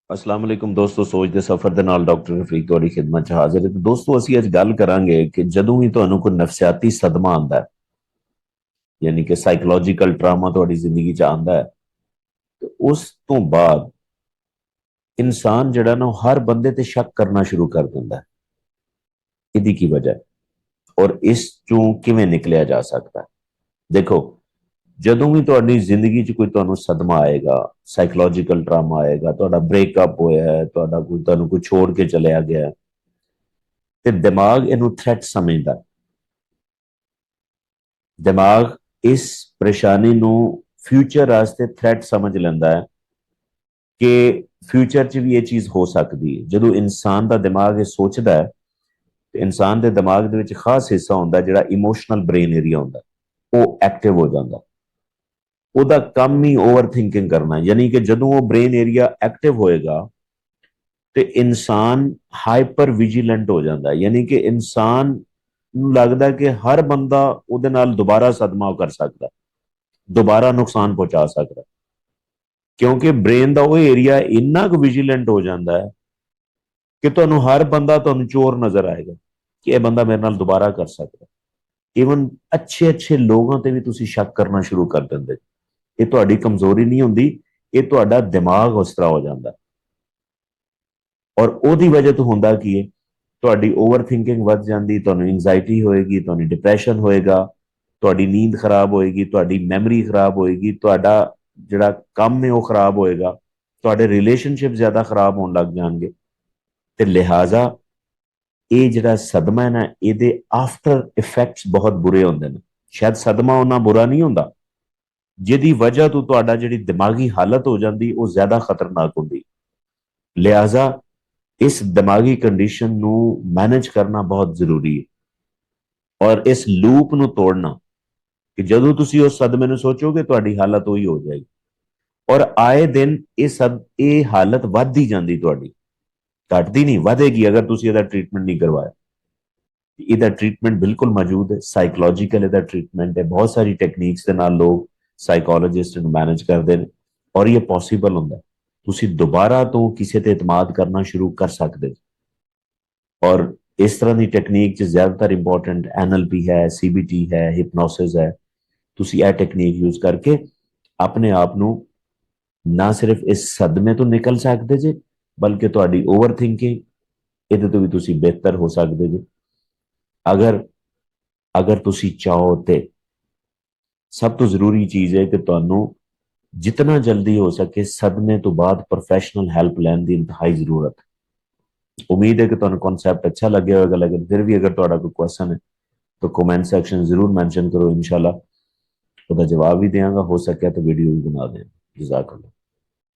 अस्सलाम वालेकुम दोस्तों, सोच ਦੇ ਸਫ਼ਰ ਦੇ ਨਾਲ ਡਾਕਟਰ ਰਫੀਕ ਤੁਹਾਡੀ ਖਿਦਮਤ 'ਚ ਹਾਜ਼ਰ ਹੈ। ਤੇ ਦੋਸਤੋ, ਅਸੀਂ ਅੱਜ ਗੱਲ ਕਰਾਂਗੇ ਕਿ ਜਦੋਂ ਵੀ ਤੁਹਾਨੂੰ ਕੋਈ ਨਫਸਿਆਤੀ ਸਦਮਾ ਆਉਂਦਾ ਹੈ, ਯਾਨੀ ਕਿ ਸਾਈਕੋਲੋਜੀਕਲ ਟਰਾਮਾ ਤੁਹਾਡੀ ਜ਼ਿੰਦਗੀ 'ਚ ਆਉਂਦਾ ਹੈ, ਤੇ ਉਸ ਤੋਂ ਬਾਅਦ ਇਨਸਾਨ ਜਿਹੜਾ ਨਾ ਉਹ ਹਰ ਬੰਦੇ ਤੇ ਸ਼ੱਕ ਕਰਨਾ ਸ਼ੁਰੂ ਕਰ ਦਿੰਦਾ ਹੈ। ਇਹਦੀ ਕੀ ਵਜ੍ਹਾ ਹੈ ਔਰ ਇਸ ਚੋਂ ਕਿਵੇਂ ਨਿਕਲਿਆ ਜਾ ਸਕਦਾ ਹੈ? ਦੇਖੋ, ਜਦੋਂ ਵੀ ਤੁਹਾਡੀ ਜ਼ਿੰਦਗੀ 'ਚ ਕੋਈ ਤੁਹਾਨੂੰ ਸਦਮਾ ਆਏਗਾ, ਸਾਈਕੋਲੋਜੀਕਲ ਟਰਾਮਾ ਆਏਗਾ, ਤੁਹਾਡਾ ਬ੍ਰੇਕਅਪ ਹੋਇਆ ਹੈ, ਤੁਹਾਡਾ ਕੋਈ ਤੁਹਾਨੂੰ ਕੋਈ ਛੋੜ ਕੇ ਚਲਿਆ ਗਿਆ ਹੈ, ਤੇ ਦਿਮਾਗ ਇਹਨੂੰ ਥ੍ਰੈਟ ਸਮਝਦਾ ਹੈ। ਦਿਮਾਗ ਇਸ ਪਰੇਸ਼ਾਨੀ ਨੂੰ ਫਿਊਚਰ ਵਾਸਤੇ ਥ੍ਰੈਟ ਸਮਝ ਲੈਂਦਾ ਹੈ ਕਿ ਫਿਊਚਰ 'ਚ ਵੀ ਇਹ ਚੀਜ਼ ਹੋ ਸਕਦੀ ਹੈ। ਜਦੋਂ ਇਨਸਾਨ ਦਾ ਦਿਮਾਗ ਇਹ ਸੋਚਦਾ ਹੈ, ਤੇ ਇਨਸਾਨ ਦੇ ਦਿਮਾਗ ਦੇ ਵਿੱਚ ਖਾਸ ਹਿੱਸਾ ਹੁੰਦਾ ਜਿਹੜਾ ਇਮੋਸ਼ਨਲ ਬ੍ਰੇਨ ਏਰੀਆ ਹੁੰਦਾ, ਉਹ ਐਕਟਿਵ ਹੋ ਜਾਂਦਾ। ਉਹਦਾ ਕੰਮ ਹੀ ਓਵਰ ਥਿੰਕਿੰਗ ਕਰਨਾ, ਯਾਨੀ ਕਿ ਜਦੋਂ ਉਹ ਬ੍ਰੇਨ ਏਰੀਆ ਐਕਟਿਵ ਹੋਏਗਾ ਤੇ ਇਨਸਾਨ ਹਾਈਪਰ ਵਿਜੀਲੈਂਟ ਹੋ ਜਾਂਦਾ, ਯਾਨੀ ਕਿ ਇਨਸਾਨ ਨੂੰ ਲੱਗਦਾ ਕਿ ਹਰ ਬੰਦਾ ਉਹਦੇ ਨਾਲ ਦੁਬਾਰਾ ਸਦਮਾ ਕਰ ਸਕਦਾ, ਦੁਬਾਰਾ ਨੁਕਸਾਨ ਪਹੁੰਚਾ ਸਕਦਾ, ਕਿਉਂਕਿ ਬ੍ਰੇਨ ਦਾ ਉਹ ਏਰੀਆ ਇੰਨਾ ਕੁ ਵਿਜੀਲੈਂਟ ਹੋ ਜਾਂਦਾ ਹੈ ਕਿ ਤੁਹਾਨੂੰ ਹਰ ਬੰਦਾ ਤੁਹਾਨੂੰ ਚੋਰ ਨਜ਼ਰ ਆਏਗਾ ਕਿ ਇਹ ਬੰਦਾ ਮੇਰੇ ਨਾਲ ਦੁਬਾਰਾ ਕਰ ਸਕਦਾ। ਈਵਨ ਅੱਛੇ ਅੱਛੇ ਲੋਕਾਂ ਤੇ ਵੀ ਤੁਸੀਂ ਸ਼ੱਕ ਕਰਨਾ ਸ਼ੁਰੂ ਕਰ ਦਿੰਦੇ। ਇਹ ਤੁਹਾਡੀ ਕਮਜ਼ੋਰੀ ਨਹੀਂ ਹੁੰਦੀ, ਇਹ ਤੁਹਾਡਾ ਦਿਮਾਗ ਉਸ ਤਰ੍ਹਾਂ ਹੋ ਜਾਂਦਾ। ਔਰ ਉਹਦੀ ਵਜ੍ਹਾ ਤੋਂ ਹੁੰਦਾ ਕੀ ਹੈ, ਤੁਹਾਡੀ ਓਵਰ ਥਿੰਕਿੰਗ ਵੱਧ ਜਾਂਦੀ, ਤੁਹਾਨੂੰ ਐਂਜ਼ਾਈਟੀ ਹੋਏਗੀ, ਤੁਹਾਨੂੰ ਡਿਪਰੈਸ਼ਨ ਹੋਏਗਾ, ਤੁਹਾਡੀ ਨੀਂਦ ਖਰਾਬ ਹੋਏਗੀ, ਤੁਹਾਡੀ ਮੈਮਰੀ ਖਰਾਬ ਹੋਏਗੀ, ਤੁਹਾਡਾ ਜਿਹੜਾ ਕੰਮ ਹੈ ਉਹ ਖਰਾਬ ਹੋਏਗਾ, ਤੁਹਾਡੇ ਰਿਲੇਸ਼ਨਸ਼ਿਪ ਜ਼ਿਆਦਾ ਖਰਾਬ ਹੋਣ ਲੱਗ ਜਾਣਗੇ। ਤੇ ਲਿਹਾਜ਼ਾ ਇਹ ਜਿਹੜਾ ਸਦਮਾ ਹੈ ਨਾ, ਇਹਦੇ ਆਫਟਰ ਇਫੈਕਟਸ ਬਹੁਤ ਬੁਰੇ ਹੁੰਦੇ ਨੇ। ਸ਼ਾਇਦ ਸਦਮਾ ਉਹਨਾਂ ਬੁਰਾ ਨਹੀਂ ਹੁੰਦਾ, ਜਿਹਦੀ ਵਜ੍ਹਾ ਤੋਂ ਤੁਹਾਡਾ ਜਿਹੜੀ ਦਿਮਾਗੀ ਹਾਲਤ ਹੋ ਜਾਂਦੀ ਉਹ ਜ਼ਿਆਦਾ ਖਤਰਨਾਕ ਹੁੰਦੀ। ਲਿਹਾਜ਼ਾ ਇਸ ਦਿਮਾਗੀ ਕੰਡੀਸ਼ਨ ਨੂੰ ਮੈਨੇਜ ਕਰਨਾ ਬਹੁਤ ਜ਼ਰੂਰੀ ਹੈ ਔਰ ਇਸ ਲੂਪ ਨੂੰ ਤੋੜਨਾ ਕਿ ਜਦੋਂ ਤੁਸੀਂ ਉਸ ਸਦਮੇ ਨੂੰ ਸੋਚੋਗੇ ਤੁਹਾਡੀ ਹਾਲਤ ਉਹੀ ਹੋ ਜਾਏਗੀ। ਔਰ ਆਏ ਦਿਨ ਇਹ ਹਾਲਤ ਵੱਧਦੀ ਜਾਂਦੀ, ਤੁਹਾਡੀ ਘਟਦੀ ਨਹੀਂ, ਵਧੇਗੀ ਅਗਰ ਤੁਸੀਂ ਇਹਦਾ ਟ੍ਰੀਟਮੈਂਟ ਨਹੀਂ ਕਰਵਾਇਆ। ਇਹਦਾ ਟ੍ਰੀਟਮੈਂਟ ਬਿਲਕੁਲ ਮੌਜੂਦ ਹੈ, ਸਾਈਕੋਲੋਜੀਕਲ ਇਹਦਾ ਟ੍ਰੀਟਮੈਂਟ ਹੈ। ਬਹੁਤ ਸਾਰੀ ਟੈਕਨੀਕਸ ਦੇ ਨਾਲ ਲੋਕ ਸਾਈਕੋਲੋਜਿਸਟ ਨੂੰ ਮੈਨੇਜ ਕਰਦੇ ਨੇ ਔਰ ਇਹ ਪੋਸੀਬਲ ਹੁੰਦਾ। ਤੁਸੀਂ ਦੁਬਾਰਾ ਤੋਂ ਕਿਸੇ ਤੇ ਇਤਮਾਦ ਕਰਨਾ ਸ਼ੁਰੂ ਕਰ ਸਕਦੇ ਔਰ ਇਸ ਤਰ੍ਹਾਂ ਦੀ ਟੈਕਨੀਕ 'ਚ ਜ਼ਿਆਦਾਤਰ ਇੰਪੋਰਟੈਂਟ NLP ਹੈ, CBT ਹੈ, ਹਿਪਨੋਸਿਸ ਹੈ। ਤੁਸੀਂ ਇਹ ਟੈਕਨੀਕ ਯੂਜ਼ ਕਰਕੇ ਆਪਣੇ ਆਪ ਨੂੰ ਨਾ ਸਿਰਫ ਇਸ ਸਦਮੇ ਤੋਂ ਨਿਕਲ ਸਕਦੇ ਜੇ, ਬਲਕਿ ਤੁਹਾਡੀ ਓਵਰ ਥਿੰਕਿੰਗ ਇਹਦੇ ਤੋਂ ਵੀ ਤੁਸੀਂ ਬਿਹਤਰ ਹੋ ਸਕਦੇ ਜੇ, ਅਗਰ ਅਗਰ ਤੁਸੀਂ ਚਾਹੋ। ਤੇ ਸਭ ਤੋਂ ਜ਼ਰੂਰੀ ਚੀਜ਼ ਹੈ ਕਿ ਤੁਹਾਨੂੰ ਜਿਤਨਾ ਜਲਦੀ ਹੋ ਸਕੇ ਸਦਮੇ ਤੋਂ ਬਾਅਦ ਪ੍ਰੋਫੈਸ਼ਨਲ ਹੈਲਪ ਲੈਣ ਦੀ ਇੰਤਹਾਈ ਜ਼ਰੂਰਤ ਹੈ। ਉਮੀਦ ਹੈ ਕਿ ਤੁਹਾਨੂੰ ਕਨਸੈਪਟ ਅੱਛਾ ਲੱਗਿਆ ਹੋਵੇਗਾ, ਲੇਕਿਨ ਫਿਰ ਵੀ ਅਗਰ ਤੁਹਾਡਾ ਕੋਈ ਕੁਐਸਚਨ ਹੈ ਤਾਂ ਕमेंट सेक्शन जरूर मेंशन करो, इंशाल्लाह ਉਹਦਾ ਜਵਾਬ ਵੀ ਦੇਵਾਂਗਾ, ਹੋ ਸਕਿਆ ਤਾਂ ਵੀਡੀਓ ਵੀ ਬਣਾ ਦੇਵਾਂਗਾ। ਜਜ਼ਾਕल्लाह।